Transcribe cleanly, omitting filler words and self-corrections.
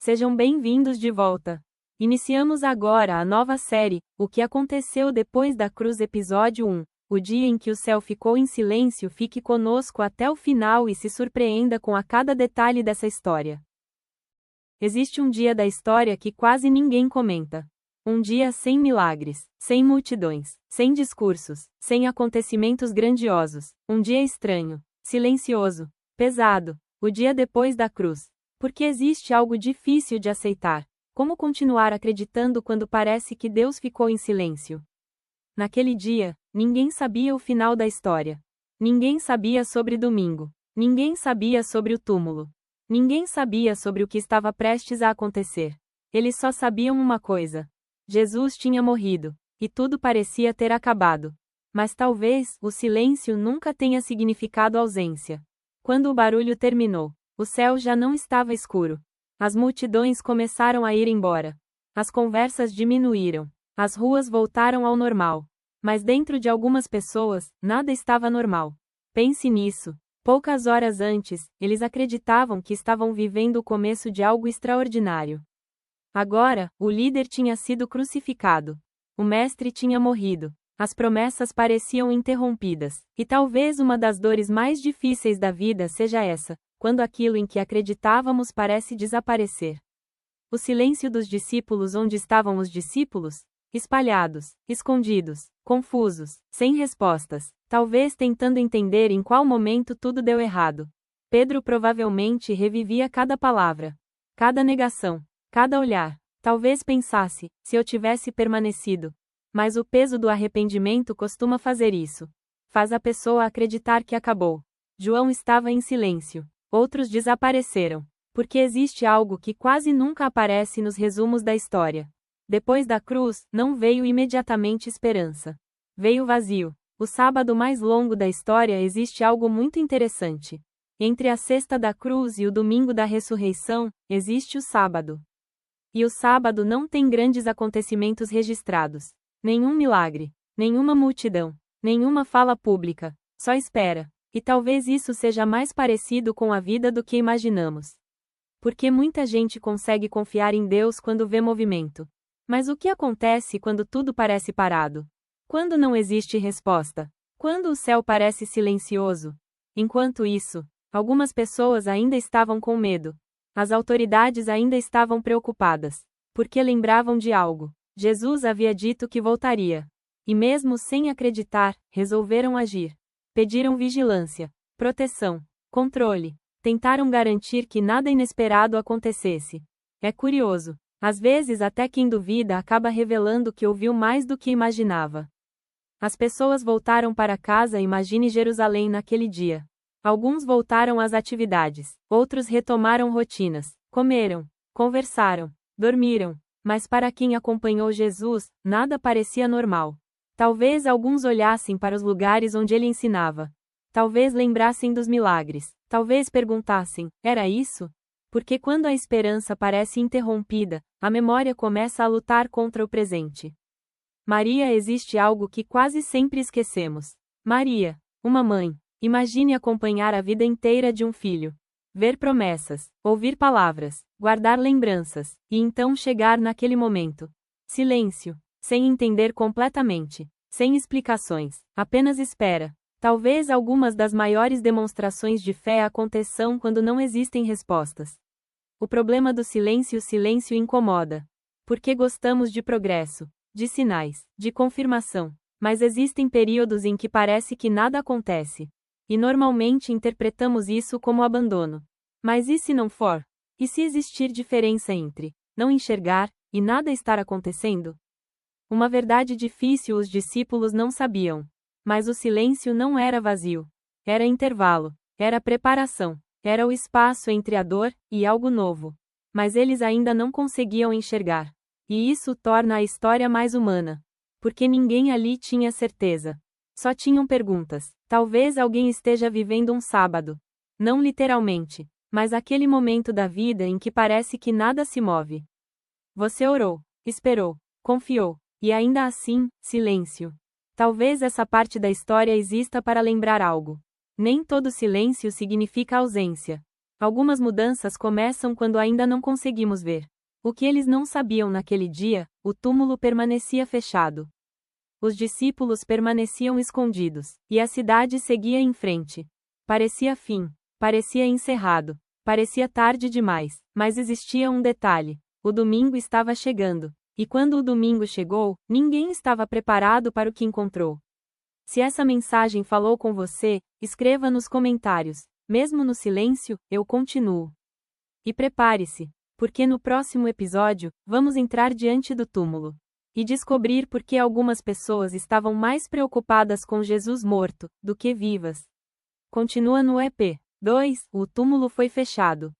Sejam bem-vindos de volta. Iniciamos agora a nova série, O que aconteceu depois da cruz, episódio 1. O dia em que o céu ficou em silêncio. Fique conosco até o final e se surpreenda com a cada detalhe dessa história. Existe um dia da história que quase ninguém comenta. Um dia sem milagres, sem multidões, sem discursos, sem acontecimentos grandiosos. Um dia estranho, silencioso, pesado. O dia depois da cruz. Porque existe algo difícil de aceitar. Como continuar acreditando quando parece que Deus ficou em silêncio? Naquele dia, ninguém sabia o final da história. Ninguém sabia sobre domingo. Ninguém sabia sobre o túmulo. Ninguém sabia sobre o que estava prestes a acontecer. Eles só sabiam uma coisa: Jesus tinha morrido, e tudo parecia ter acabado. Mas talvez o silêncio nunca tenha significado ausência. Quando o barulho terminou, o céu já não estava escuro. As multidões começaram a ir embora. As conversas diminuíram. As ruas voltaram ao normal. Mas dentro de algumas pessoas, nada estava normal. Pense nisso. Poucas horas antes, eles acreditavam que estavam vivendo o começo de algo extraordinário. Agora, o líder tinha sido crucificado. O mestre tinha morrido. As promessas pareciam interrompidas. E talvez uma das dores mais difíceis da vida seja essa, quando aquilo em que acreditávamos parece desaparecer. O silêncio dos discípulos. Onde estavam os discípulos? Espalhados, escondidos, confusos, sem respostas, talvez tentando entender em qual momento tudo deu errado. Pedro provavelmente revivia cada palavra, cada negação, cada olhar. Talvez pensasse: se eu tivesse permanecido. Mas o peso do arrependimento costuma fazer isso. Faz a pessoa acreditar que acabou. João estava em silêncio. Outros desapareceram. Porque existe algo que quase nunca aparece nos resumos da história. Depois da cruz, não veio imediatamente esperança. Veio vazio. O sábado mais longo da história. Existe algo muito interessante. Entre a sexta da cruz e o domingo da ressurreição, existe o sábado. E o sábado não tem grandes acontecimentos registrados. Nenhum milagre, nenhuma multidão, nenhuma fala pública, só espera. E talvez isso seja mais parecido com a vida do que imaginamos. Porque muita gente consegue confiar em Deus quando vê movimento. Mas o que acontece quando tudo parece parado? Quando não existe resposta? Quando o céu parece silencioso? Enquanto isso, algumas pessoas ainda estavam com medo. As autoridades ainda estavam preocupadas. Porque lembravam de algo. Jesus havia dito que voltaria. E mesmo sem acreditar, resolveram agir. Pediram vigilância, proteção, controle. Tentaram garantir que nada inesperado acontecesse. É curioso. Às vezes até quem duvida acaba revelando que ouviu mais do que imaginava. As pessoas voltaram para casa. Imagine Jerusalém naquele dia. Alguns voltaram às atividades. Outros retomaram rotinas. Comeram, conversaram, dormiram. Mas para quem acompanhou Jesus, nada parecia normal. Talvez alguns olhassem para os lugares onde ele ensinava. Talvez lembrassem dos milagres. Talvez perguntassem: era isso? Porque quando a esperança parece interrompida, a memória começa a lutar contra o presente. Maria. Existe algo que quase sempre esquecemos. Maria, uma mãe. Imagine acompanhar a vida inteira de um filho. Ver promessas, ouvir palavras, guardar lembranças, e então chegar naquele momento. Silêncio. Sem entender completamente. Sem explicações. Apenas espera. Talvez algumas das maiores demonstrações de fé aconteçam quando não existem respostas. O problema do silêncio. O silêncio incomoda. Porque gostamos de progresso, de sinais, de confirmação. Mas existem períodos em que parece que nada acontece. E normalmente interpretamos isso como abandono. Mas e se não for? E se existir diferença entre não enxergar e nada estar acontecendo? Uma verdade difícil os discípulos não sabiam. Mas o silêncio não era vazio. Era intervalo. Era preparação. Era o espaço entre a dor e algo novo. Mas eles ainda não conseguiam enxergar. E isso torna a história mais humana. Porque ninguém ali tinha certeza. Só tinham perguntas. Talvez alguém esteja vivendo um sábado. Não literalmente, mas aquele momento da vida em que parece que nada se move. Você orou, esperou, confiou, e ainda assim, silêncio. Talvez essa parte da história exista para lembrar algo. Nem todo silêncio significa ausência. Algumas mudanças começam quando ainda não conseguimos ver. O que eles não sabiam naquele dia, o túmulo permanecia fechado. Os discípulos permaneciam escondidos, e a cidade seguia em frente. Parecia fim, parecia encerrado, parecia tarde demais, mas existia um detalhe: o domingo estava chegando. E quando o domingo chegou, ninguém estava preparado para o que encontrou. Se essa mensagem falou com você, escreva nos comentários. Mesmo no silêncio, eu continuo. E prepare-se, porque no próximo episódio, vamos entrar diante do túmulo e descobrir por que algumas pessoas estavam mais preocupadas com Jesus morto do que vivas. Continua no EP 2: o túmulo foi fechado.